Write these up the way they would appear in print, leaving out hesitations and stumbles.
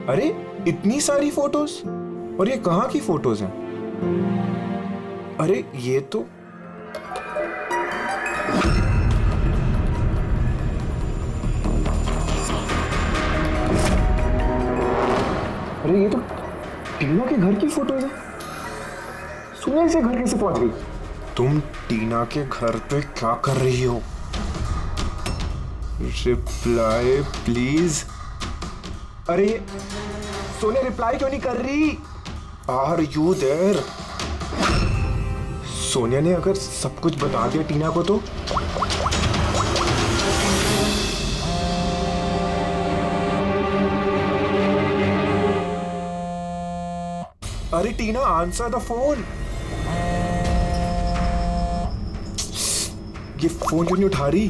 अरे इतनी सारी फोटोज, और ये कहाँ की फोटोज हैं? अरे ये तो टीना के घर की फोटोज है। सोनिया इसे घर कैसे पहुंच गई? तुम टीना के घर पे क्या कर रही हो? Reply please. अरे सोनिया रिप्लाई क्यों नहीं कर रही? Are you there? सोनिया ने अगर सब कुछ बता दिया टीना को तो? अरे टीना, आंसर द फोन। ये फोन क्यों नहीं उठा रही?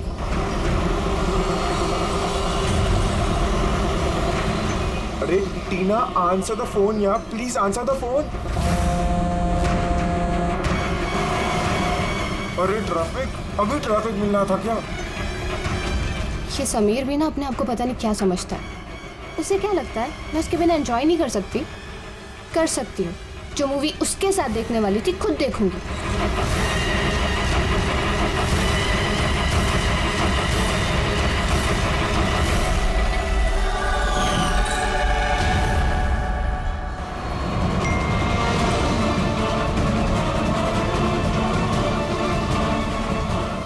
अरे टीना, आंसर द फोन यार, प्लीज आंसर द फोन। अरे ट्रैफिक, अभी ट्रैफिक मिलना था क्या? ये समीर भी ना अपने आप को पता नहीं क्या समझता है। उसे क्या लगता है मैं उसके बिना एंजॉय नहीं कर सकती? कर सकती हूँ। जो मूवी उसके साथ देखने वाली थी खुद देखूंगी।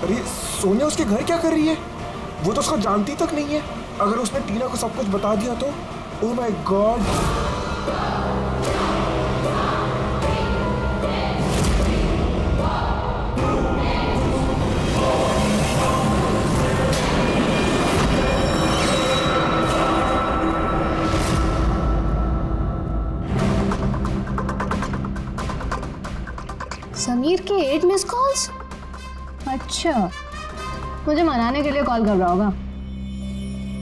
अरे सोनिया उसके घर क्या कर रही है? वो तो उसको जानती तक नहीं है। अगर उसने टीना को सब कुछ बता दिया तो? Oh my God. समीर के 8 मिस कॉल्स। अच्छा, मुझे मनाने के लिए कॉल कर रहा होगा,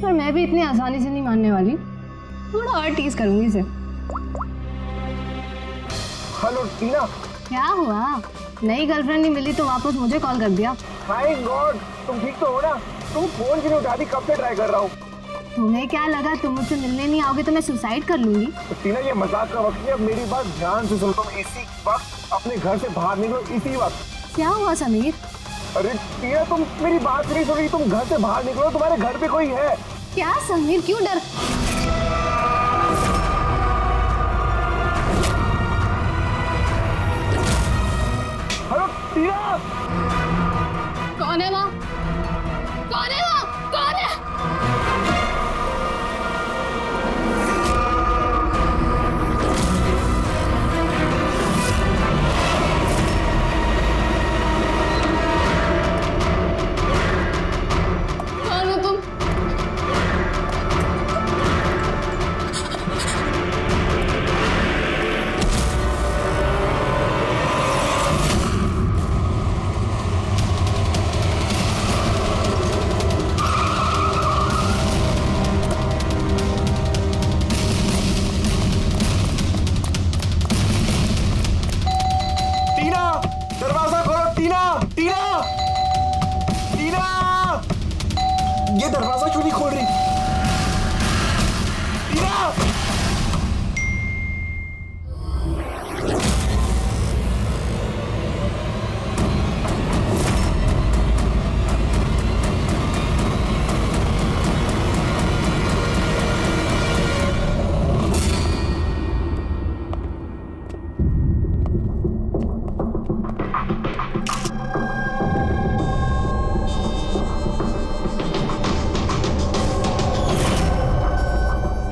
पर मैं भी इतनी आसानी से नहीं मानने वाली। थोड़ा और टीज करूंगी इसे। हेलो टीना। क्या हुआ? नई गर्लफ्रेंड नहीं मिली तो वापस मुझे कॉल कर दिया। हाय गॉड, तुम ठीक तो हो ना? तुम फोन क्यों नहीं उठा रही? कब से ट्राई कर रहा हूँ। तुम्हें क्या लगा तुम मुझसे मिलने नहीं आओगे तो मैं सुसाइड कर लूंगी? तो टीना, ये मजाक का वक्त नहीं, अब मेरी बात ध्यान से सुनो। तुम इसी वक्त अपने घर से बाहर निकलो, इसी वक्त। क्या हुआ समीर? अरे टीना, तुम मेरी बात नहीं सुन रही। तुम घर से बाहर निकलो, तुम्हारे घर पे कोई है। क्या समीर, क्यों डर? हेलो टीना। कौन है वहाँ? कौन है वहाँ? कौन है? कौन हो तुम? टीना, दरवाजा खोलो। टीना, टीना, टीना, ये दरवाजा क्यों नहीं खोल रही? टीना।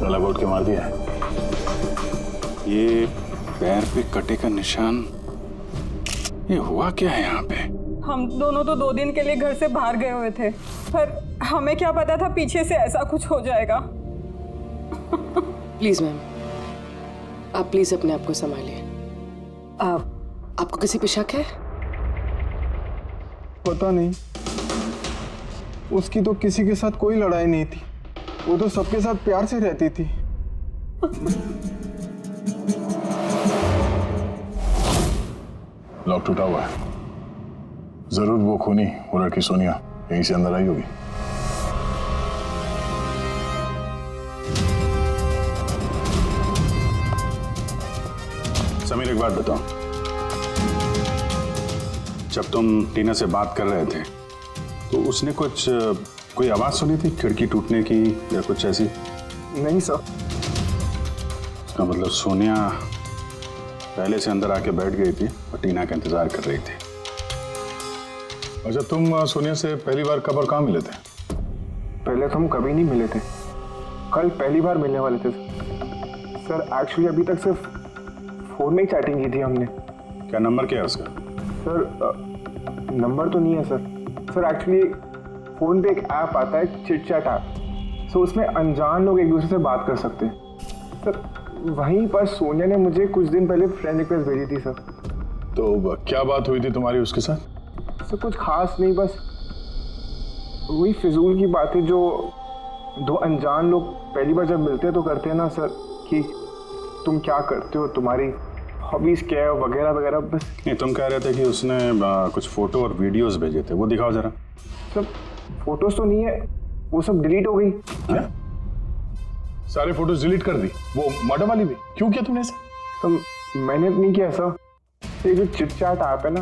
लगाउट के मार दिया है। ये पैर पे कटे का निशान, ये हुआ क्या है यहाँ पे? हम दोनों तो 2 दिन के लिए घर से बाहर गए हुए थे, पर हमें क्या पता था पीछे से ऐसा कुछ हो जाएगा। प्लीज मैम, आप प्लीज अपने आप को संभालिए। आपको किसी पे शक है? पता नहीं, उसकी तो किसी के साथ कोई लड़ाई नहीं थी। वो तो सबके साथ प्यार से रहती थी। लॉक टूटा हुआ है। जरूर वो खूनी, वो लड़की सोनिया यहीं से अंदर आई होगी। समीर एक बात बताओ, जब तुम टीना से बात कर रहे थे तो उसने कोई आवाज सुनी थी खिड़की टूटने की या कुछ ऐसी? नहीं सर। इसका मतलब सोनिया पहले से अंदर आके बैठ गई थी और टीना का इंतजार कर रही थी। अच्छा, तुम सोनिया से पहली बार कब और कहाँ मिले थे? पहले तो हम कभी नहीं मिले थे, कल पहली बार मिलने वाले थे सर। एक्चुअली अभी तक सिर्फ फोन में ही चैटिंग की थी हमने। क्या नंबर क्या है उसका? सर नंबर तो नहीं है सर एक्चुअली फ़ोन पे एक ऐप आता है, चिट चैट ऐप। सो उसमें अनजान लोग एक दूसरे से बात कर सकते हैं सर। वहीं पर सोनिया ने मुझे कुछ दिन पहले फ्रेंड रिक्वेस्ट भेजी थी सर। तो क्या बात हुई थी तुम्हारी उसके साथ? सर कुछ खास नहीं, बस वही फिजूल की बातें जो दो अनजान लोग पहली बार जब मिलते हैं तो करते हैं ना सर, कि तुम क्या करते हो, तुम्हारी हॉबीज़ क्या है वगैरह वगैरह। बस नहीं, तुम कह रहे थे कि उसने कुछ फोटो और वीडियोस भेजे थे, वो दिखाओ जरा। सब फोटोज तो नहीं है, वो सब डिलीट हो गई। क्या? सारे फोटोज डिलीट कर दी? वो मर्डर वाली भी? क्यों किया तुमने ऐसा? सर मैंने नहीं किया सर। ये जो चिट चैट ऐप है ना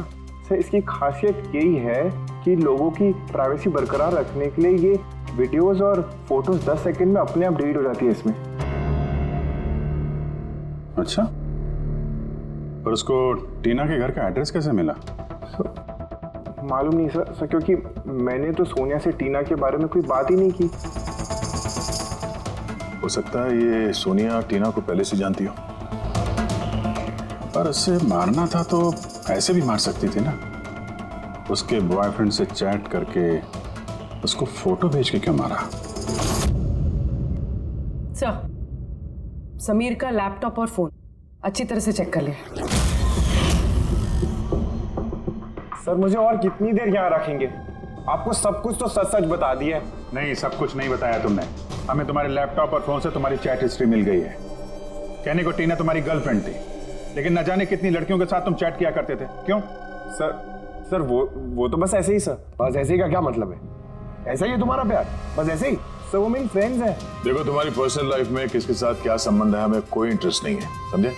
सर, इसकी खासियत यही है कि लोगों की प्राइवेसी बरकरार रखने के लिए ये वीडियोस और फोटोज 10 सेकंड में अपने आप डिलीट हो जाती है इसमें। अच्छा, पर उसको टीना के घर का एड्रेस कैसे मिला? मालूम नहीं सर क्योंकि मैंने तो सोनिया से टीना के बारे में कोई बात ही नहीं की। हो सकता है ये सोनिया टीना को पहले से जानती हो, पर उसे मारना था तो ऐसे भी मार सकती थी ना। उसके बॉयफ्रेंड से चैट करके उसको फोटो भेज के क्यों मारा? सर, समीर का लैपटॉप और फोन अच्छी तरह से चेक कर लिया। सर मुझे और कितनी देर यहाँ रखेंगे? आपको सब कुछ तो सच सच बता दिया है। नहीं, सब कुछ नहीं बताया तुमने हमें। तुम्हारे लैपटॉप और फोन से तुम्हारी चैट हिस्ट्री मिल गई है। कहने को टीना तुम्हारी गर्लफ्रेंड थी, लेकिन न जाने कितनी लड़कियों के साथ तुम चैट किया करते थे। क्यों? सर वो तो बस ऐसे ही सर। बस ऐसे ही का क्या मतलब है? ऐसा ही है तुम्हारा प्यार? बस ऐसे ही सर, वो मेरी फ्रेंड्स हैं। देखो, तुम्हारी पर्सनल लाइफ में किसके साथ क्या संबंध है हमें कोई इंटरेस्ट नहीं है, समझे?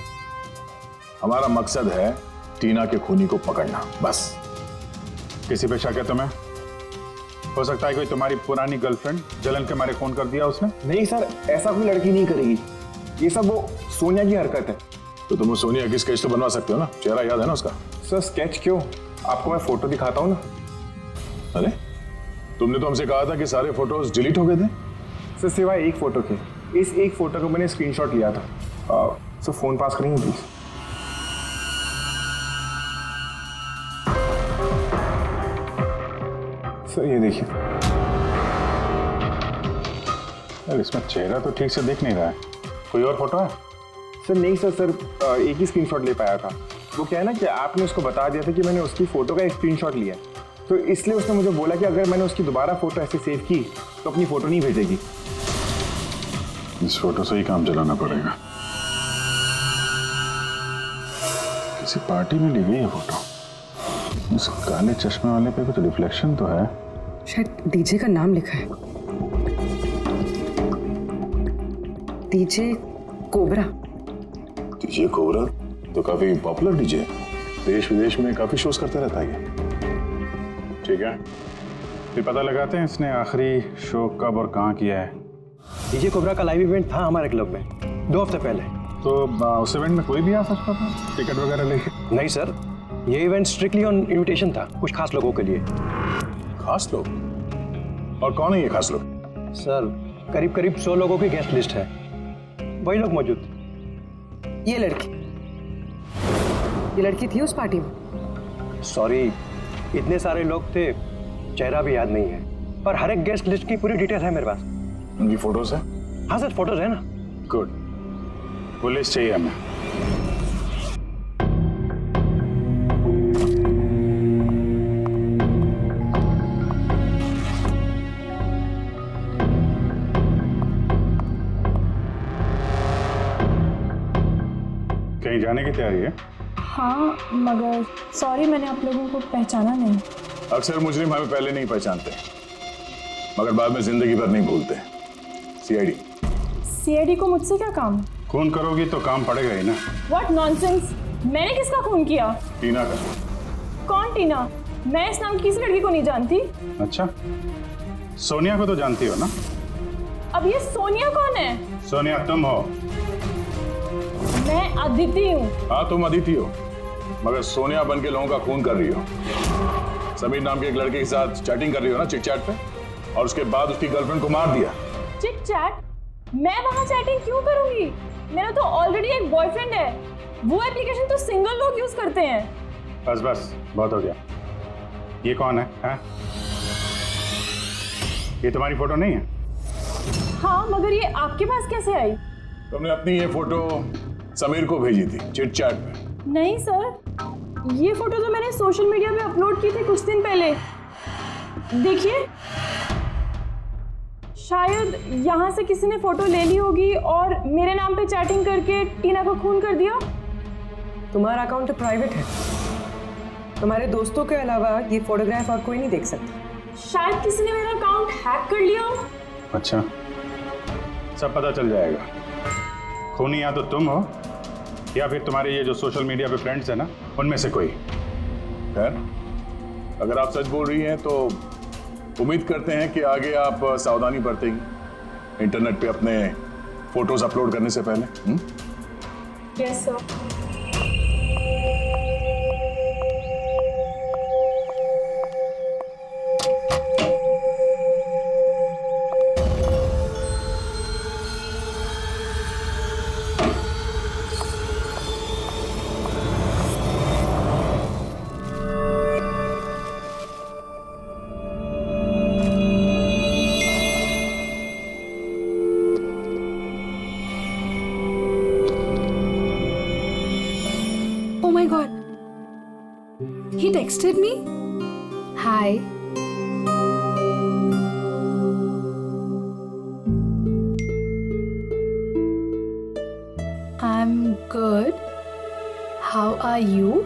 हमारा मकसद है टीना के खूनी को पकड़ना, बस। किसी पे शक है तुम्हें? हो सकता है कोई तुम्हारी पुरानी गर्लफ्रेंड जलन के मारे फोन कर दिया उसने? नहीं सर, ऐसा कोई लड़की नहीं करेगी। ये सब वो सोनिया की हरकत है। तो तुम सोनिया की स्केच तो बनवा सकते हो ना? चेहरा याद है ना उसका? सर स्केच क्यों, आपको मैं फोटो दिखाता हूँ ना। अरे, तुमने तो हमसे कहा था कि सारे फोटोज डिलीट हो गए थे। सर सिवाय एक फोटो के। इस एक फोटो को मैंने स्क्रीनशॉट लिया था। सर फोन पास करेंगे प्लीज? सर ये देखिए। यार, इसमें चेहरा तो ठीक से दिख नहीं रहा है। कोई और फोटो है? सर नहीं सर एक ही स्क्रीनशॉट ले पाया था। वो क्या है ना कि आपने उसको बता दिया था कि मैंने उसकी फोटो का एक स्क्रीनशॉट लिया, तो इसलिए उसने मुझे बोला कि अगर मैंने उसकी दोबारा फोटो ऐसे सेव की तो अपनी फोटो नहीं भेजेगी। इस फोटो से ही काम चलाना पड़ेगा। किसी पार्टी में ली गई है फोटो। इस काले चश्मे वाले पे कुछ रिफ्लेक्शन तो है। शायद डीजे का नाम लिखा है, डीजे कोबरा। डीजे कोबरा तो काफी पॉपुलर डीजे है, देश विदेश में काफी शोज करता रहता है ये। ठीक है, फिर पता लगाते हैं इसने आखिरी शो कब और कहाँ किया है। डीजे कोबरा का लाइव इवेंट था हमारे क्लब में 2 हफ्ते पहले। तो उस इवेंट में कोई भी आ सकता था टिकट वगैरह लेके? नहीं सर, ये इवेंट स्ट्रिक्टली ऑन इनविटेशन था, कुछ खास लोगों के लिए। खास लोग? और कौन है ये खास लोग? सर करीब करीब 100 लोगों की गेस्ट लिस्ट है, वही लोग मौजूद थे। ये लड़की थी उस पार्टी में? सॉरी, इतने सारे लोग थे, चेहरा भी याद नहीं है, पर हर एक गेस्ट लिस्ट की पूरी डिटेल है मेरे पास। उनकी फोटोज है? हाँ सर, फोटोज है ना। गुड, वो लिस्ट चाहिए हमें। कहीं जाने की तैयारी है? हाँ, मगर सॉरी मैंने आप लोगों को पहचाना नहीं। अक्सर मुजरिम हमें पहले नहीं पहचानते, मगर बाद में जिंदगी भर नहीं भूलते। सीआईडी को मुझसे क्या काम? खून करोगी तो काम पड़ेगा ही ना। What nonsense. मैंने किसका खून किया? टीना का। कौन टीना? मैं इस नाम की किसी लड़की को नहीं जानती। अच्छा, सोनिया को तो जानती हो ना? अब ये सोनिया कौन है? सोनिया तुम हो। मैं अदिति हूँ। हाँ तुम अदिति हो, मगर सोनिया बन के लोगों का खून कर रही हो। समीर नाम के एक लड़के के साथ चैटिंग कर रही हो ना चिट चैट पे, और उसके बाद उसकी गर्लफ्रेंड को मार दिया। Chit chat? मैं वहाँ चैटिंग क्यों करूंगी? मेरा तो ऑलरेडी एक बॉयफ्रेंड है। वो एप्लीकेशन तो सिंगल लोग यूज करते हैं। बस बस बहुत हो गया। ये कौन है, हाँ? ये तुम्हारी फोटो नहीं है? हाँ, मगर ये आपके पास कैसे आई? तुमने अपनी ये फोटो समीर को भेजी थी चिट चैट पे। नहीं सर, ये फोटो तो मैंने सोशल मीडिया पे अपलोड की थी कुछ दिन पहले। देखिए, शायद यहाँ से किसी ने फोटो ले ली होगी और मेरे नाम पे चैटिंग करके टीना को खून कर दिया। तुम्हारा अकाउंट प्राइवेट है, तुम्हारे दोस्तों के अलावा ये फोटोग्राफ और कोई नहीं देख सकता। शायद किसी ने मेरा अकाउंट हैक कर लिया हो। अच्छा, सब पता चल जाएगा। खूनी या तो तुम हो या फिर तुम्हारे ये जो सोशल मीडिया पे फ्रेंड्स है ना, उनमें से कोई। खैर, अगर आप सच बोल रही हैं तो उम्मीद करते हैं कि आगे आप सावधानी बरतेंगी इंटरनेट पे अपने फोटोज अपलोड करने से पहले। Yes sir. Oh my god. He texted me? Hi. I'm good. How are you?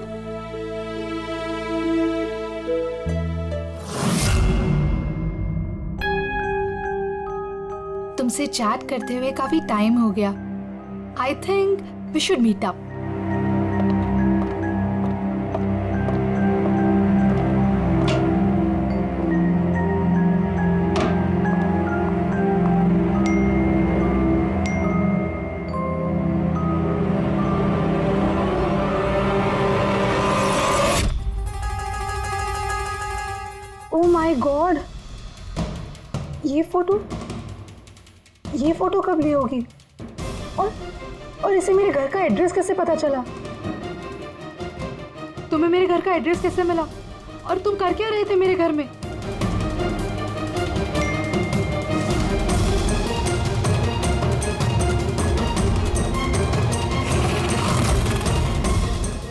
तुमसे चैट करते हुए काफी टाइम हो गया। I think we should meet up. Oh my God, ये फोटो कब ली होगी? और इसे मेरे घर का एड्रेस कैसे पता चला? तुम्हें मेरे घर का एड्रेस कैसे मिला? और तुम कर क्या रहे थे मेरे घर में?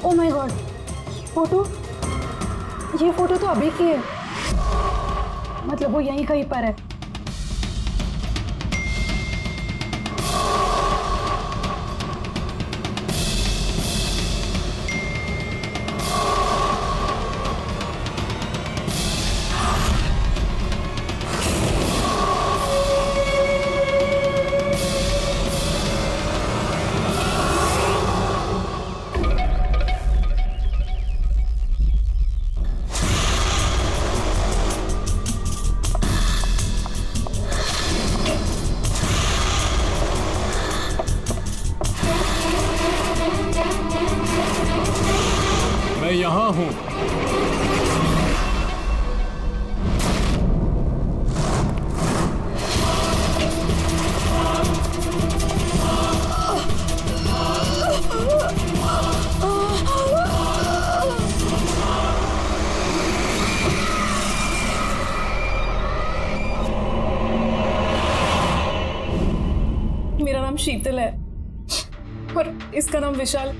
ओह माय गॉड, ये फोटो तो अभी की है। मतलब वो यहीं कहीं पर है। मैं यहाँ हूँ। मेरा नाम शीतल है और इसका नाम विशाल।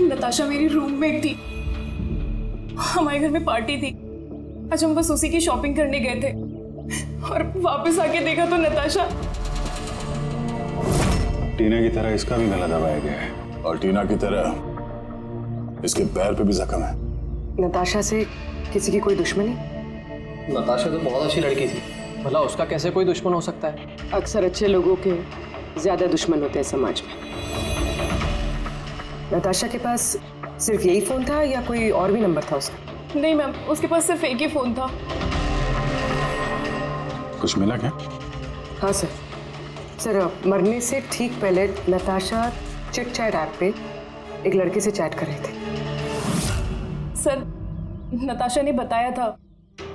नताशा मेरी रूममेट थी। हमारे घर में पार्टी थी। आज हम बस उसी की शॉपिंग करने गए थे और वापस आके देखा तो नताशा। टीना की तरह इसका भी गला दबाया गया है, और टीना की तरह इसके पैर पे भी जख्म है। नताशा से किसी की कोई दुश्मनी? नताशा तो बहुत अच्छी लड़की थी, भला उसका कैसे कोई दुश्मन हो सकता है? अक्सर अच्छे लोगों के ज्यादा दुश्मन होते हैं समाज में। नताशा के पास सिर्फ यही फ़ोन था या कोई और भी नंबर था उसका? नहीं मैम, उसके पास सिर्फ एक ही फ़ोन था। कुछ मिला क्या? हाँ सर। सर मरने से ठीक पहले नताशा चिट चैट ऐप पे एक लड़के से चैट कर रहे थे। सर, नताशा ने बताया था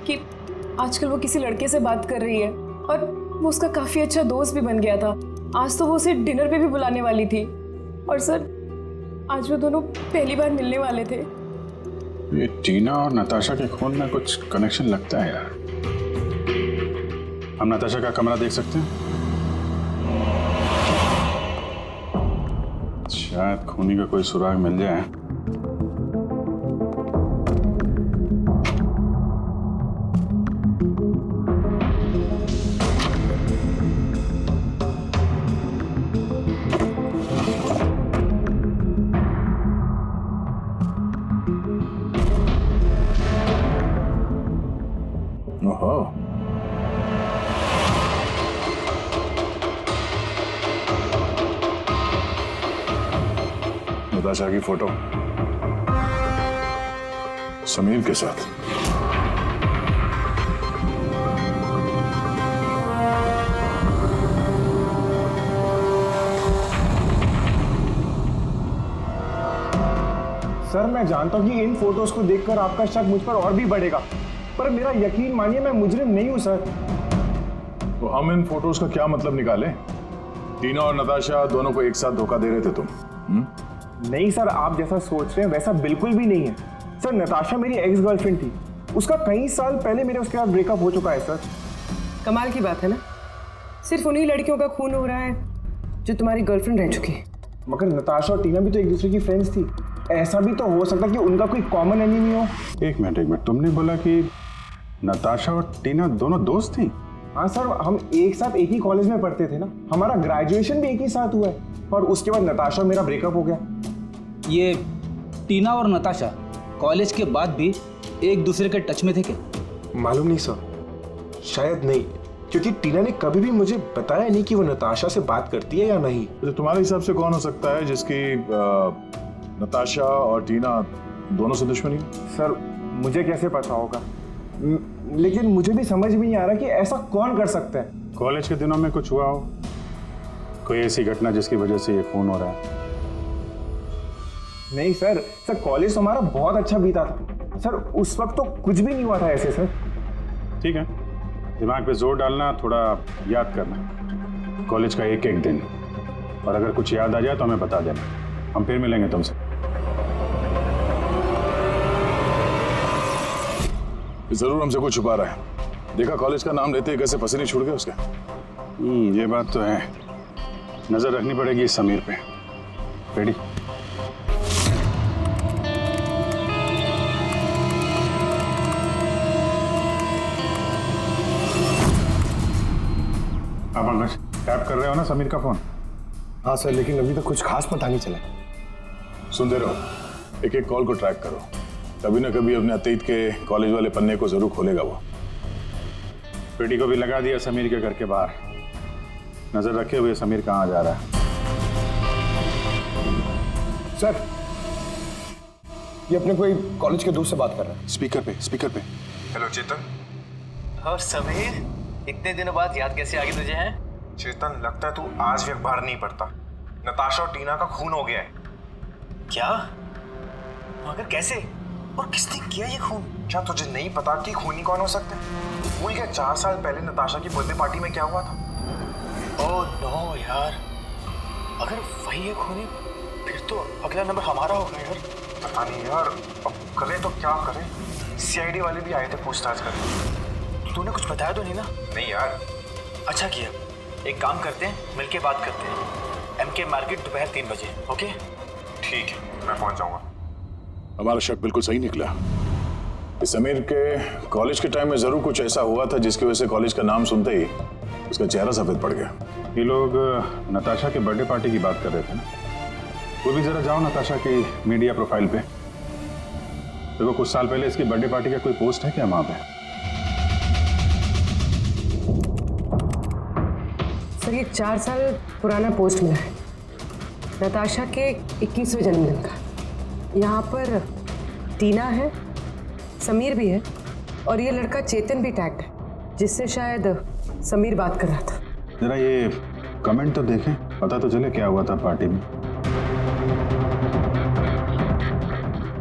कि आजकल वो किसी लड़के से बात कर रही है और वो उसका काफ़ी अच्छा दोस्त भी बन गया था। आज तो वो उसे डिनर पे भी बुलाने वाली थी। और सर, आज वो दोनों पहली बार मिलने वाले थे। ये टीना और नताशा के खून में कुछ कनेक्शन लगता है यार। हम नताशा का कमरा देख सकते हैं? शायद खूनी का कोई सुराग मिल जाए। ओहो, नताशा की फोटो समीर के साथ। सर मैं जानता हूँ कि इन फोटोज को देखकर आपका शक मुझ पर और भी बढ़ेगा, पर मेरा यकीन मानिए मैं मुजरिम नहीं हूँ सर। तो हम इन फोटोज का क्या मतलब निकालें? टीना और नताशा दोनों को एक साथ धोखा दे रहे थे तुम? नहीं सर, आप जैसा सोच रहे हैं वैसा बिल्कुल भी नहीं है सर। नताशा मेरी एक्स गर्लफ्रेंड थी, उसका कई साल पहले मेरे उसके साथ ब्रेकअप हो चुका है सर। कमाल की बात है ना, सिर्फ उन्हीं लड़कियों का खून हो रहा है जो तुम्हारी गर्लफ्रेंड रह चुकी है। मगर नताशा और टीना भी तो एक दूसरे की फ्रेंड्स थी। ऐसा भी तो हो सकता है कि उनका कोई कॉमन एनिमी हो। एक मिनट, तुमने बोला कि नताशा और टीना दोनों दोस्त थी? हाँ सर, हम एक साथ एक ही कॉलेज में पढ़ते थे ना, हमारा ग्रेजुएशन भी एक ही साथ हुआ है। और उसके बाद नताशा और मेरा ब्रेकअप हो गया। ये टीना और नताशा कॉलेज के बाद भी एक दूसरे के टच में थे क्या? मालूम नहीं सर, शायद नहीं, क्योंकि टीना ने कभी भी मुझे बताया नहीं कि वो नताशा से बात करती है या नहीं। तो तुम्हारे हिसाब से कौन हो सकता है जिसकी नताशा और टीना दोनों से दुश्मनी? सर मुझे कैसे पता होगा, लेकिन मुझे भी समझ में नहीं आ रहा कि ऐसा कौन कर सकता है। कॉलेज के दिनों में कुछ हुआ हो, कोई ऐसी घटना जिसकी वजह से ये खून हो रहा है? नहीं सर, कॉलेज तो हमारा बहुत अच्छा बीता था सर, उस वक्त तो कुछ भी नहीं हुआ था ऐसे सर। ठीक है, दिमाग पे जोर डालना, थोड़ा याद करना कॉलेज का एक एक दिन, और अगर कुछ याद आ जाए तो हमें बता देना, हम फिर मिलेंगे तुमसे। जरूर हमसे कुछ छुपा रहा है। देखा कॉलेज का नाम लेते ही कैसे पसीने छूट गए उसके। ये बात तो है, नजर रखनी पड़ेगी इस समीर पे। रेडी? आप अंकज टैप कर रहे हो ना समीर का फोन? हाँ सर, लेकिन अभी तक कुछ खास पता नहीं चला। सुनते रहो, एक एक कॉल को ट्रैक करो, कभी ना कभी अपने अतीत के कॉलेज वाले पन्ने को जरूर खोलेगा वो। पेटी को भी लगा दिया समीर के घर के बाहर, नजर रखे हुए समीर कहाँ जा रहा है। सर ये अपने कोई कॉलेज के दोस्त से बात कर रहा है। स्पीकर पे। हेलो चेतन। और समीर, इतने दिनों बाद याद कैसे आ गई तुझे? हैं चेतन, लगता है तू आज भी अखबार नहीं पढ़ता। नताशा और टीना का खून हो गया है। क्या? मगर कैसे और किसने किया ये खून? क्या तुझे नहीं पता कि खूनी कौन हो सकता है? भूल गया 4 साल पहले नताशा की बर्थडे पार्टी में क्या हुआ था? ओह नो यार, अगर वही है खूनी फिर तो अगला नंबर हमारा होगा यार। पता नहीं यार, अब करें तो क्या करें? सीआईडी वाले भी आए थे पूछताछ करने। तूने कुछ बताया तो नहीं ना? नहीं यार। अच्छा किया, एक काम करते हैं, मिलके बात करते हैं। एमके मार्केट दोपहर 3 बजे। ओके ठीक है, मैं पहुंच जाऊंगा। हमारा शक बिल्कुल सही निकला। इस समीर के कॉलेज के टाइम में जरूर कुछ ऐसा हुआ था जिसकी वजह से कॉलेज का नाम सुनते ही उसका चेहरा सफेद पड़ गया। ये लोग नताशा के बर्थडे पार्टी की बात कर रहे थे ना, वो भी जरा जाओ नताशा की मीडिया प्रोफाइल पे, देखो कुछ साल पहले इसकी बर्थडे पार्टी का कोई पोस्ट है क्या वहां पे? सर ये 4 साल पुराना पोस्ट मिला है। नताशा के 21वें जन्मदिन का। यहाँ पर टीना है, समीर भी है और ये लड़का चेतन भी टैग्ड है, जिससे शायद समीर बात कर रहा था। जरा ये कमेंट तो देखें, पता तो चले क्या हुआ था पार्टी में।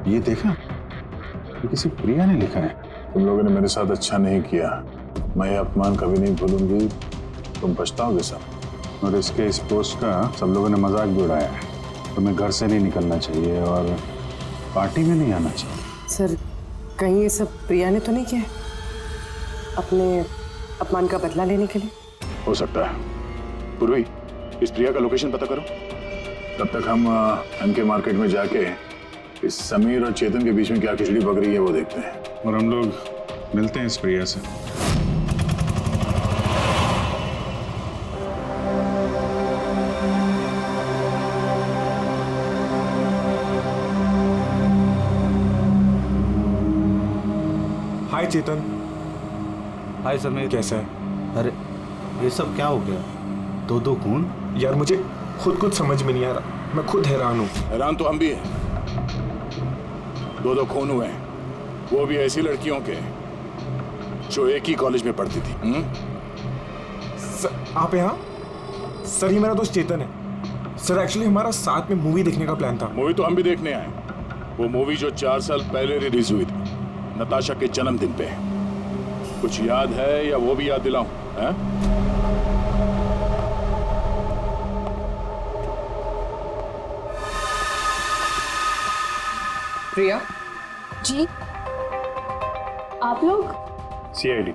ये देखा, ये किसी प्रिया ने लिखा है। तुम लोगों ने मेरे साथ अच्छा नहीं किया, मैं ये अपमान कभी नहीं भूलूंगी, तुम पछताओगे सब। और इसके इस पोस्ट का सब लोगों ने मजाक भी उड़ाया है। तुम्हें घर से नहीं निकलना चाहिए और पार्टी में नहीं आना चाहिए। सर, कहीं ये सब प्रिया ने तो नहीं किया अपने अपमान का बदला लेने के लिए? हो सकता है। पूर्वी, इस प्रिया का लोकेशन पता करो, तब तक हम एमके मार्केट में जाके इस समीर और चेतन के बीच में क्या खिचड़ी पक रही है वो देखते हैं, और हम लोग मिलते हैं इस प्रिया से। हाय चेतन। हाय समीर, कैसा है? अरे ये सब क्या हो गया? दो खून? यार मुझे खुद कुछ समझ में नहीं आ रहा, मैं खुद हैरान हूँ। हैरान तो हम भी हैं। दो खून हुए हैं, वो भी ऐसी लड़कियों के जो एक ही कॉलेज में पढ़ती थी। सर, आप यहाँ? सर, ये मेरा दोस्त चेतन है। सर, एक्चुअली हमारा साथ में मूवी देखने का प्लान था। मूवी तो हम भी देखने आए। वो मूवी जो 4 साल पहले रिलीज हुई थी, नताशा के जन्मदिन पे। कुछ याद है या वो भी याद दिलाऊं? हैं? प्रिया जी, आप लोग? CID,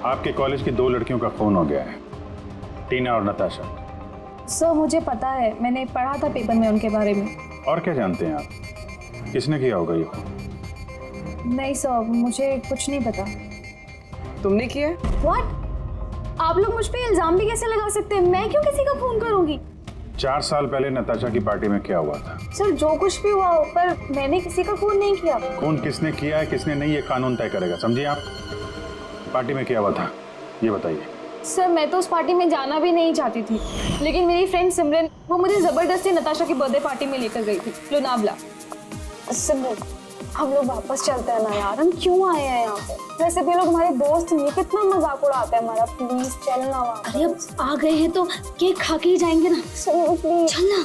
आपके कॉलेज की 2 लड़कियों का खून हो गया है, टीना और नताशा। सर मुझे पता है, मैंने पढ़ा था पेपर में उनके बारे में। और क्या जानते हैं आप? किसने किया होगा ये खून? नहीं सर, मुझे कुछ नहीं पता। तुमने किया? व्हाट? आप लोग मुझ पे इल्जाम भी कैसे लगा सकते हैं? मैं क्यों किसी का खून करूंगी? 4 साल पहले नताशा की पार्टी में क्या हुआ था? सर जो कुछ भी हुआ हो, पर मैंने किसी का खून नहीं किया। खून किसने किया है किसने नहीं, ये कानून तय करेगा, समझिए आप। पार्टी में क्या हुआ था ये बताइए। सर मैं तो उस पार्टी में जाना भी नहीं चाहती थी, लेकिन मेरी फ्रेंड सिमरन वो मुझे जबरदस्ती नताशा की बर्थडे पार्टी में लेकर गई थी, लोनावला। सिमरन, हम लोग वापस चलते हैं ना यार, हम क्यों आए हैं यहाँ पे? वैसे भी लोग हमारे दोस्त नहीं, कितना मजाक उड़ाते हैं हमारा। प्लीज चलना। अरे अब आ गए हैं तो केक खा के ही जाएंगे ना। प्लीज चलना।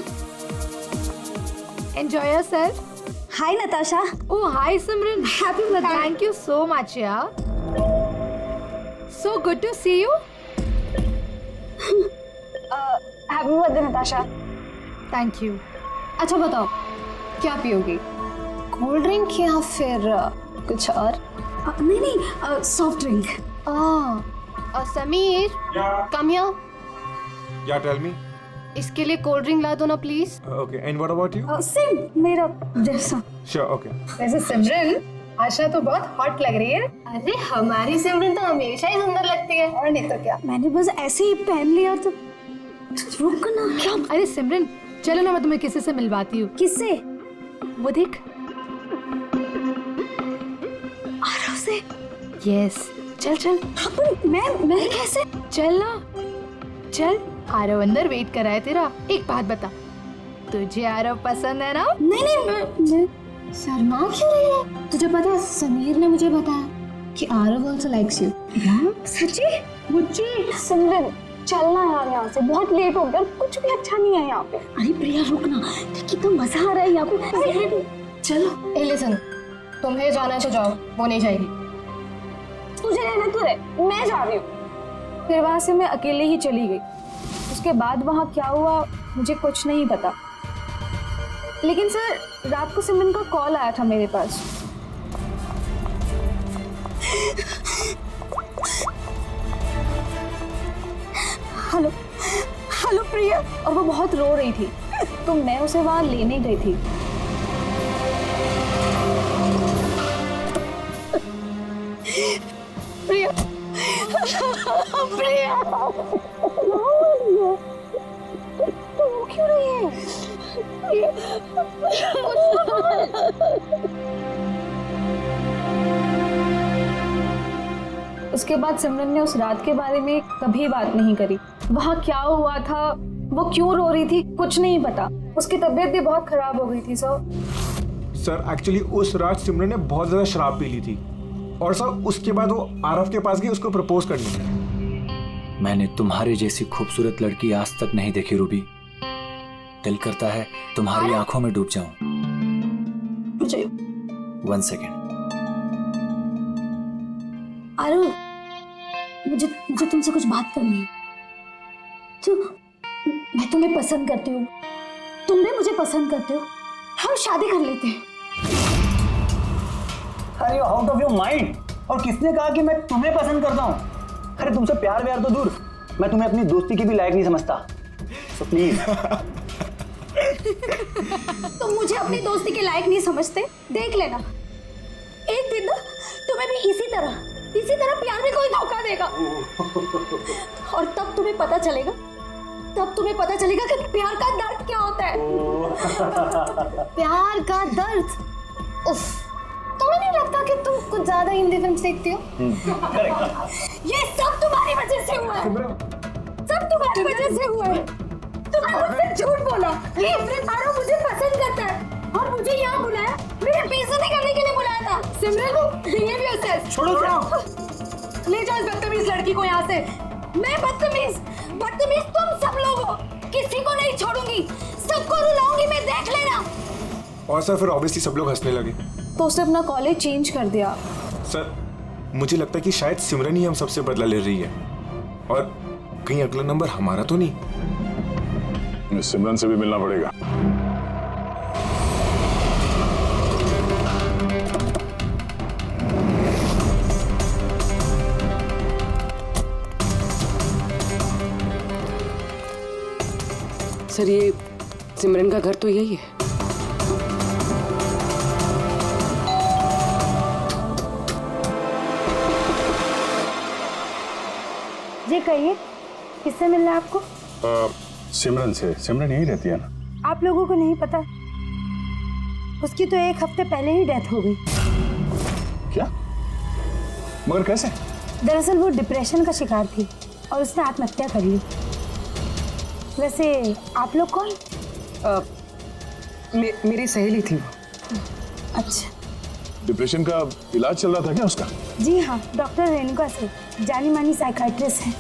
Enjoy yourself. Hi Natasha. Oh, hi Simran. Happy birthday. Thank you so much, yeah. So good to see you. Happy birthday Natasha. Thank you. अच्छा बताओ, क्या पियोगी? कोल्ड ड्रिंक या फिर कुछ और? नहीं नहीं, soft drink. Sameer, come here. या टेल मी। इसके लिए कोल्ड ड्रिंक ला दो ना please. Okay, and what about you? Same मेरा जैसा। Sure, okay. वैसे सिमरन, आशा तो बहुत हॉट लग रही है। अरे हमारी सिमरन तो हमेशा ही सुंदर लगती है, और नहीं तो क्या। मैंने बस ऐसे ही पहन लिया तो रुक ना। क्या? अरे सिमरन, चलो ना मैं तुम्हें किसी से मिलवाती हूँ। किससे? वो देख, आरव से। यस, चल चल। मैं कैसे? चल ना, चल। आरव अंदर वेट कर रहा है तेरा। एक बात बता, तुझे आरव पसंद है ना? नहीं मैं शर्मा क्यों रही है? तुझे पता, समीर ने मुझे बताया कि आरव ऑल्सो लाइक्स यू। सच्ची? मुझे? सिमरन चलना यार यहाँ से, बहुत लेट हो गया, कुछ भी अच्छा नहीं है यहाँ पे। अरे प्रिया रुक ना, कितना मजा आ रहा है यहाँ पे। चलो। ए लिसन, तुम्हें जाना तो जाओ, वो नहीं जाएगी। तुझे रहना तो रहे, मैं जा रही हूँ। फिर वहां से मैं अकेले ही चली गई। उसके बाद वहां क्या हुआ मुझे कुछ नहीं पता, लेकिन सर रात को सिमरन का कॉल आया था मेरे पास। हेलो हेलो प्रिया, और वो बहुत रो रही थी, तो मैं उसे वहां लेने गई थी। प्रिया प्रिया तो क्यों रही है? उसके बाद सिमरन ने उस रात के बारे में कभी बात नहीं करी। वहाँ क्या हुआ था वो क्यों रो रही थी कुछ नहीं पता, उसकी तबीयत भी बहुत खराब हो गई थी सर। सर एक्चुअली उस रात सिमरन ने बहुत ज्यादा शराब पी ली थी और सर उसके बाद वो आरव के पास गई उसको प्रपोज करने। मैंने तुम्हारी जैसी खूबसूरत लड़की आज तक नहीं देखी रूबी। दिल करता है तुम्हारी आंखों में डूब जाऊं। मुझे 1 सेकेंड। आरव, मुझे तुमसे कुछ बात करनी है। तो मैं तुम्हें पसंद करती हूँ, तुम भी मुझे पसंद करते हो, हम शादी कर लेते हैं। अरे आउट ऑफ योर माइंड। और किसने कहा कि मैं तुम्हें पसंद करता हूँ? अरे तुमसे प्यार व्यार तो दूर, मैं तुम्हें अपनी दोस्ती के भी लायक नहीं समझता। So please. तुम मुझे अपनी दोस्ती के लायक नहीं समझते, देख लेना एक दिन ना तुम्हें भी इसी तरह प्यार में कोई धोखा देगा और तब तुम्हें पता चलेगा कि प्यार का दर्द क्या होता है। प्यार का दर्द। उफ, तुम्हें नहीं लगता कि तुम कुछ ज्यादा हिंदी फिल्म देखती हो? ये सब तुम्हारी वजह से हुआ है। तुमने मुझसे झूठ बोला कि आरव मुझे पसंद करता है और मुझे यहाँ बुलाया, मेरे बेइज्जती करने के लिए बुलाया था। सिमरन, बिहेवियर सेंस छोड़ो। ले जाओ इस बदतमीज लड़की को यहाँ से। मैं बदतमीज तुम सब लोग हो, किसी को नहीं छोड़ूंगी, सबको रुलाऊंगी मैं, देख लेना। और सर फिर ऑब्वियसली सब लोग हंसने लगे। तो उसने अपना कॉलेज चेंज कर दिया। सर मुझे लगता है कि शायद सिमरन ही हम सबसे बदला ले रही है और कहीं अगला नंबर हमारा तो नहीं। सिमरन से भी मिलना पड़ेगा। सर ये सिमरन का घर तो यही है। जी कहिए, किससे मिलना है आपको? सिमरन से। सिमरन यही रहती है ना? आप लोगों को नहीं पता, उसकी तो 1 हफ्ते पहले ही डेथ हो गई। क्या? मगर कैसे? दरअसल वो डिप्रेशन का शिकार थी और उसने आत्महत्या कर ली। वैसे आप लोग कौन? मेरी सहेली थी वो। अच्छा। डिप्रेशन का इलाज चल रहा था क्या उसका? जी हाँ, डॉक्टर रेणुका से, जानी मानी साइकाइट्रिस्ट है।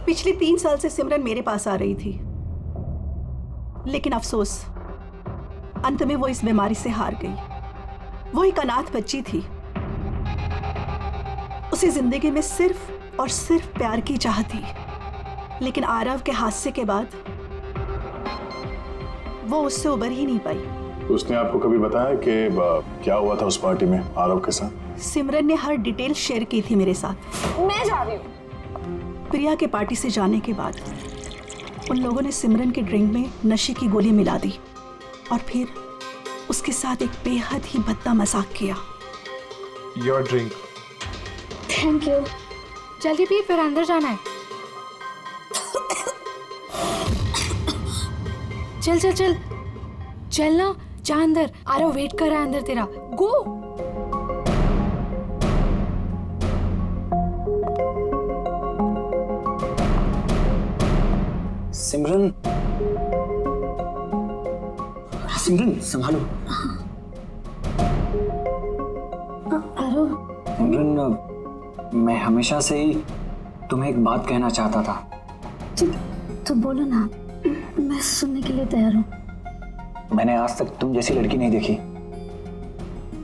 पिछले 3 साल से सिमरन मेरे पास आ रही थी, लेकिन अफसोस अंत में वो इस बीमारी से हार गई। वो एक अनाथ बच्ची थी, उसे जिंदगी में सिर्फ और सिर्फ प्यार की चाह थी, लेकिन आरव के हादसे के बाद वो उससे उबर ही नहीं पाई। उसने आपको कभी बताया कि क्या हुआ था उस पार्टी में आरव के साथ? सिमरन ने हर डिटेल शेयर की थी मेरे साथ। मैं जा रही हूँ। प्रिया के पार्टी से जाने के बाद उन लोगों ने सिमरन के ड्रिंक में नशे की गोली मिला दी और फिर उसके साथ एक बेहद ही भद्दा मजाक किया। Your drink. Thank you. जल्दी पी, फिर अंदर जाना है। चल ना, जा अंदर। आरव वेट कर रहा है अंदर तेरा। गो। सिमरन संभालो। आरव। सिमरन, मैं हमेशा से ही तुम्हें एक बात कहना चाहता था। तो बोलो ना, मैं सुनने के लिए तैयार हूँ। मैंने आज तक तुम जैसी लड़की नहीं देखी।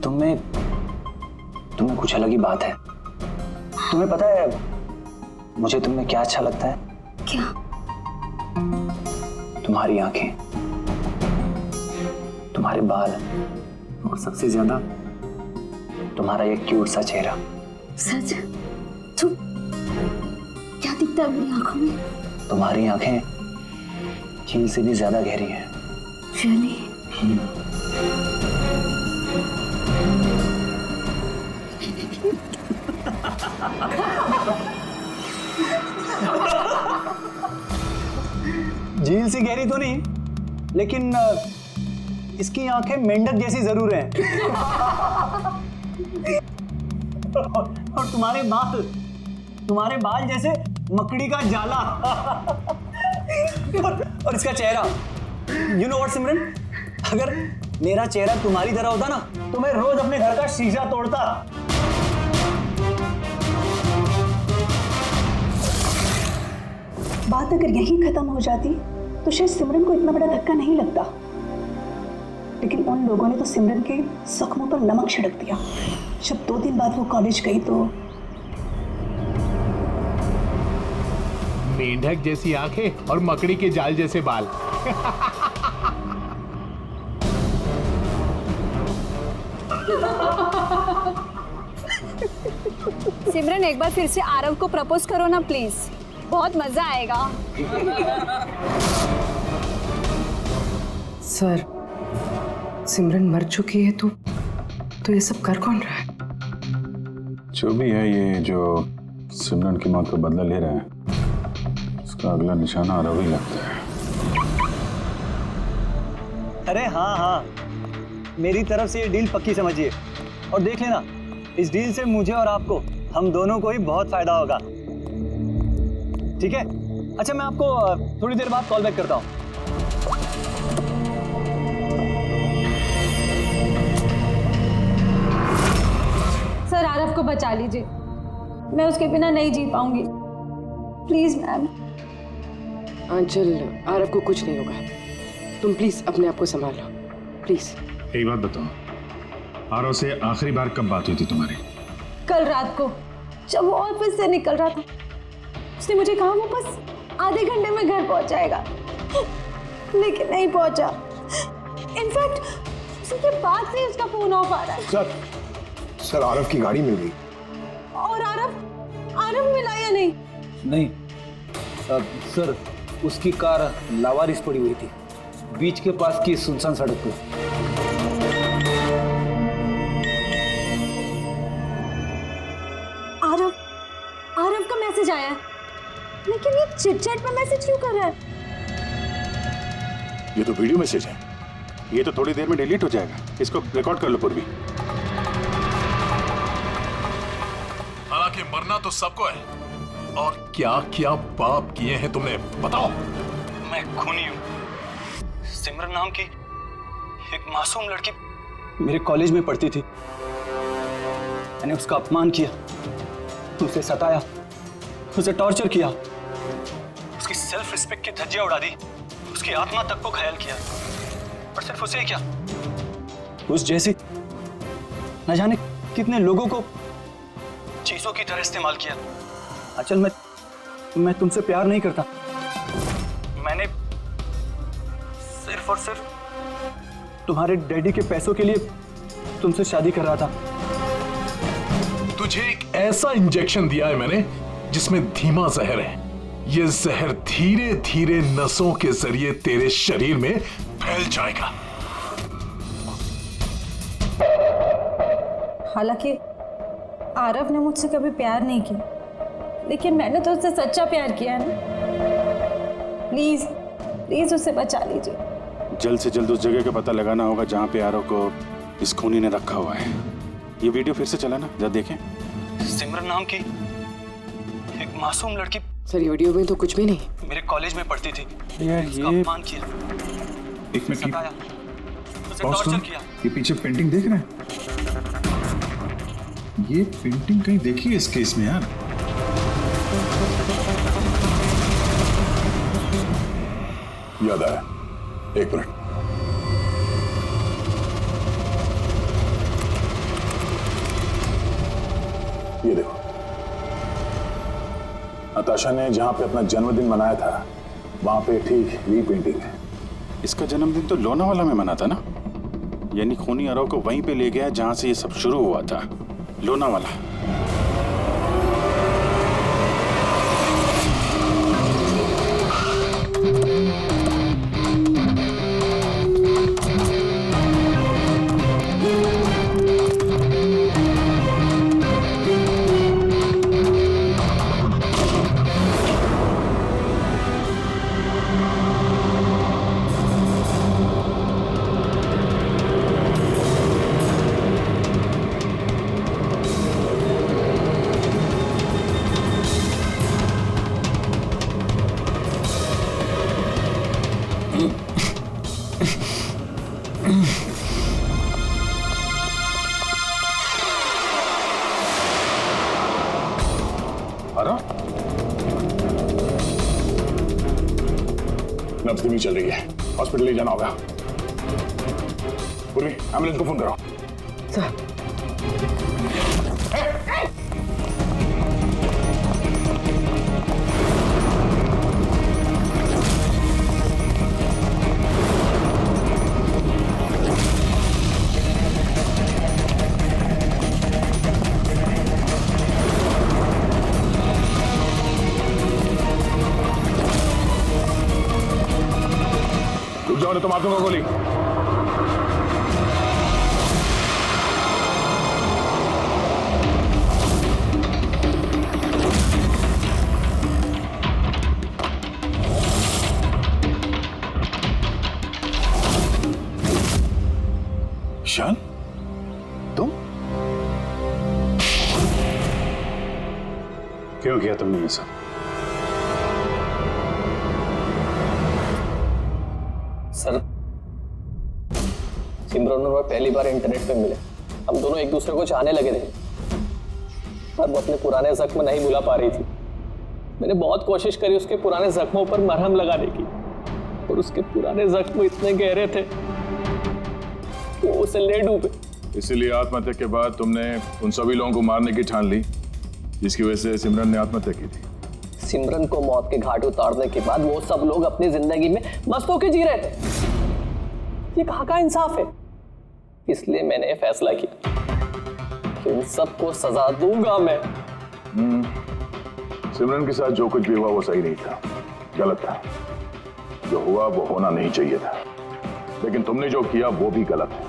तुम्हें कुछ अलग ही बात है। तुम्हें पता है मुझे तुममें क्या अच्छा लगता है? क्या? तुम्हारी आंखें, तुम्हारे बाल और सबसे ज्यादा तुम्हारा ये क्यूट सा चेहरा। सच? तो क्या दिखता है मेरी आंखों में? तुम्हारी आंखें झील से भी ज्यादा गहरी हैं। Really? झील सी गहरी तो नहीं, लेकिन इसकी आंखें मेंढक जैसी जरूर हैं। और तुम्हारे बाल जैसे मकड़ी का जाला। और इसका चेहरा, यू नो व्हाट सिमरन, अगर मेरा चेहरा तुम्हारी तरह होता ना तो मैं रोज अपने घर का शीशा तोड़ता। बात अगर यहीं खत्म हो जाती तो शायद सिमरन को इतना बड़ा धक्का नहीं लगता, लेकिन उन लोगों ने तो सिमरन के जख्मों पर नमक छिड़क दिया। जब 2 दिन बाद वो कॉलेज गई तो मेंढक जैसी आंखें और मकड़ी के जाल जैसे बाल। सिमरन एक बार फिर से आरव को प्रपोज करो ना प्लीज, बहुत मजा आएगा। सर, सिमरन मर चुकी है तो ये सब कर कौन रहा है? जो भी है, ये जो सिमरन की मौत का बदला ले रहा है, उसका अगला निशाना आरव ही लगता है। अरे हाँ हाँ, मेरी तरफ से ये डील पक्की समझिए, और देख लेना इस डील से मुझे और आपको, हम दोनों को ही बहुत फायदा होगा। ठीक है? अच्छा, मैं आपको थोड़ी देर बाद कॉल बैक करता हूँ। सर आरव को बचा लीजिए, मैं उसके बिना नहीं जी पाऊंगी, प्लीज मैम। आंचल, आरव को कुछ नहीं होगा, तुम प्लीज अपने आप को संभालो, प्लीज। एक बात बताओ, आरव से आखिरी बार कब बात हुई थी तुम्हारी? कल रात को जब वो ऑफिस से निकल रहा था, उसने मुझे कहा वो बस आधे घंटे में घर पहुंच जाएगा, लेकिन नहीं पहुंचा। इनफैक्ट उसके बाद से उसका फोन ऑफ आ रहा है। सर आरव की गाड़ी मिल गई। और आरव मिला या नहीं? नहीं सर, उसकी कार लावारिस पड़ी हुई थी बीच के पास की सुनसान सड़क पे। आरव का मैसेज आया है, लेकिन ये चिट-चैट पर मैसेज क्यों कर रहा है? ये तो वीडियो मैसेज है, ये तो थोड़ी देर में डिलीट हो जाएगा, इसको रिकॉर्ड कर लो पूर्वी। हालांकि मरना तो सबको है, और क्या क्या पाप किए हैं तुमने, बताओ। मैं खूनी हूँ। सिमरन नाम की एक मासूम लड़की मेरे कॉलेज में पढ़ती थी, मैंने उसका अपमान किया, उसे सताया, उसे टॉर्चर किया, उसकी सेल्फ रिस्पेक्ट की धज्जियां उड़ा दी, उसकी आत्मा तक को घायल किया। और सिर्फ उसे क्या, उस जैसी न जाने कितने लोगों को चीजों की तरह इस्तेमाल किया। अचल, मैं तुमसे प्यार नहीं करता, मैंने सिर्फ और सिर्फ तुम्हारे डैडी के पैसों के लिए तुमसे शादी कर रहा था। तुझे एक ऐसा इंजेक्शन दिया है मैंने जिसमें धीमा जहर है। ये जहर धीरे धीरे नसों के जरिए तेरे शरीर में फैल जाएगा। हालांकि आरव ने मुझसे कभी प्यार नहीं किया, लेकिन मैंने तो उससे सच्चा प्यार किया है ना। प्लीज प्लीज उसे बचा लीजिए। जल्द से जल्द उस जगह का पता लगाना होगा जहां पे आरव को इस खूनी ने रखा हुआ है। ये वीडियो फिर से चला ना, जरा देखें। सिमरन नाम की एक मासूम लड़की, सर ये वीडियो में तो कुछ भी नहीं। मेरे कॉलेज में पढ़ती थी, यार उसका ये अपमान किया, एक मिनट सताया, उसे पॉज टॉर्चर करो। किया। ये पीछे पेंटिंग देख रहे हैं? ये पेंटिंग कहीं देखी है इस केस में यार? याद आया, एक मिनट। ये देखो, नताशा ने जहां पे अपना जन्मदिन मनाया था वहां पे ठीक यही पेंटिंग है। इसका जन्मदिन तो लोनावाला में मना था ना, यानी खूनी आरव को वहीं पे ले गया जहां से ये सब शुरू हुआ था, लोनावाला। नब्ज धीमी चल रही है, हॉस्पिटल ले जाना होगा। पूर्वी, एम्बुलेंस को फोन करो। सर रुक जाओ, नहीं तो मार दूंगा गोली। ईशान, तुम क्यों किया तुमने ये सब? सर, सिमरन और मैं पहली बार इंटरनेट पे मिले। हम दोनों एक दूसरे को चाहने लगे थे, पर वो अपने पुराने जख्म नहीं भुला पा रही थी। मैंने बहुत कोशिश करी उसके पुराने जख्मों पर मरहम लगाने की, और उसके पुराने जख्म इतने गहरे थे वो उसे ले डूबे। इसीलिए आत्महत्या के बाद तुमने उन सभी लोगों को मारने की ठान ली जिसकी वजह से सिमरन ने आत्महत्या की थी। सिमरन को मौत के घाट उतारने के बाद वो सब लोग अपनी जिंदगी में मस्त होकर जी रहे थे। ये कहाँ का इंसाफ है? इसलिए मैंने फैसला किया कि उन सबको सजा दूंगा मैं। सिमरन के साथ जो कुछ भी हुआ वो सही नहीं था, गलत था। जो हुआ वो होना नहीं चाहिए था, लेकिन तुमने जो किया वो भी गलत है।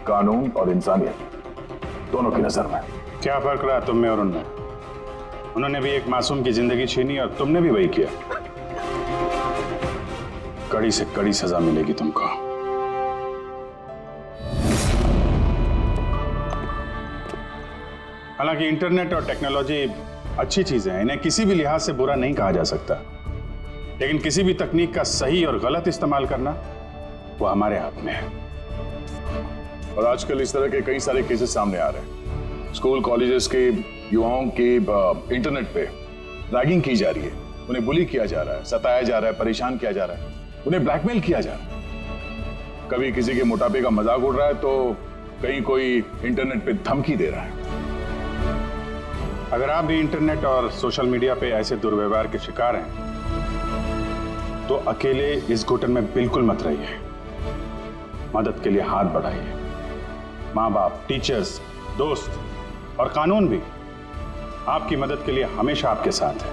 कानून और इंसानियत दोनों की नजर में। क्या फर्क रहा तुम में और उनमें? उन्होंने भी एक मासूम की जिंदगी छीनी और तुमने भी वही किया। कड़ी से कड़ी सजा मिलेगी तुमको। हालांकि इंटरनेट और टेक्नोलॉजी अच्छी चीजें हैं, इन्हें किसी भी लिहाज से बुरा नहीं कहा जा सकता, लेकिन किसी भी तकनीक का सही और गलत इस्तेमाल करना वो हमारे हाथ में है। और आजकल इस तरह के कई सारे केसेस सामने आ रहे हैं। स्कूल कॉलेजेस के युवाओं की इंटरनेट पे रैगिंग की जा रही है, उन्हें बुली किया जा रहा है, सताया जा रहा है, परेशान किया जा रहा है, उन्हें ब्लैकमेल किया जा रहा है। कभी किसी के मोटापे का मजाक उड़ रहा है तो कहीं कोई इंटरनेट पे धमकी दे रहा है। अगर आप भी इंटरनेट और सोशल मीडिया पे ऐसे दुर्व्यवहार के शिकार हैं तो अकेले इस घुटन में बिल्कुल मत रहिए। मदद के लिए हाथ बढ़ाइए। माँ बाप, टीचर्स, दोस्त और कानून भी आपकी मदद के लिए हमेशा आपके साथ है।